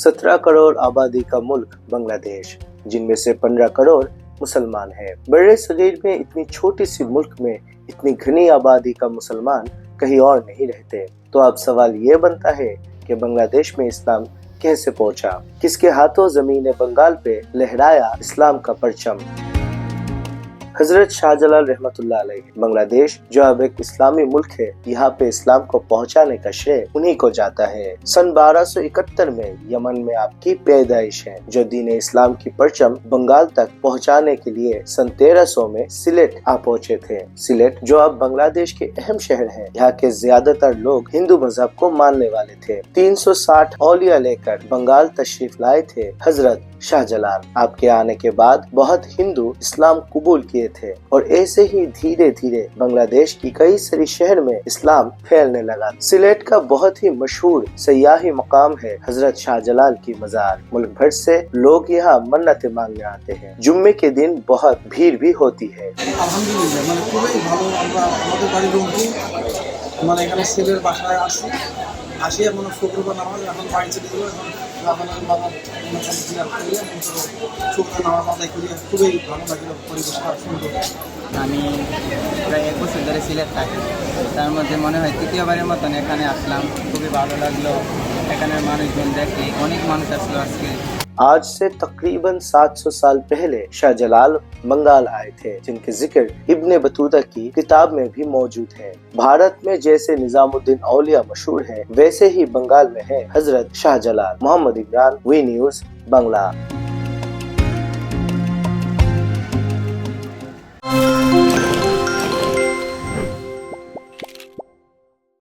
17 करोड़ आबादी का मुल्क बांग्लादेश, जिनमें से 15 करोड़ मुसलमान हैं। बड़े सगीर में इतनी छोटी सी मुल्क में इतनी घनी आबादी का मुसलमान कहीं और नहीं रहते। तो अब सवाल ये बनता है कि बांग्लादेश में इस्लाम कैसे पहुंचा, किसके हाथों जमीन बंगाल पे लहराया इस्लाम का परचम। हजरत शाहजलाल रहमतुल्लाह अलैह। बांग्लादेश जो अब एक इस्लामी मुल्क है, यहाँ पे इस्लाम को पहुँचाने का श्रेय उन्हीं को जाता है। सन 1271 में यमन में आपकी पैदाइश है, जो दीन इस्लाम की परचम बंगाल तक पहुँचाने के लिए सन 1300 में सिलेट आ पहुँचे थे। सिलेट जो अब बांग्लादेश के अहम शहर है, यहाँ के ज्यादातर लोग हिंदू मजहब को मानने वाले थे। 360 औलिया लेकर बंगाल तशरीफ लाए थे हजरत शाहजलाल। आपके आने के बाद बहुत हिंदू इस्लाम कबूल किए थे और ऐसे ही धीरे धीरे बांग्लादेश की कई सारी शहर में इस्लाम फैलने लगा। सिलेट का बहुत ही मशहूर सयाही मकाम है हजरत शाहजलाल की मजार। मुल्क भर से लोग यहाँ मन्नतें मांगने आते हैं। जुम्मे के दिन बहुत भीड़ भी होती है। আমি প্রায় 1 বছর ধরে সিলেট থাকি, তার মধ্যে মনে হয় তৃতীয়বারের মতন এখানে আসলাম। খুবই ভালো লাগলো, এখানের মানুষজন দেখে অনেক মানুষ আসলো আজকে। आज से तकरीबन 700 साल पहले शाहजलाल बंगाल आए थे, जिनके जिक्र इब्ने बतूता की किताब में भी मौजूद है। भारत में जैसे निजामुद्दीन औलिया मशहूर है, वैसे ही बंगाल में है हजरत शाहजलाल। Mohammad Imran, V news, Bangla.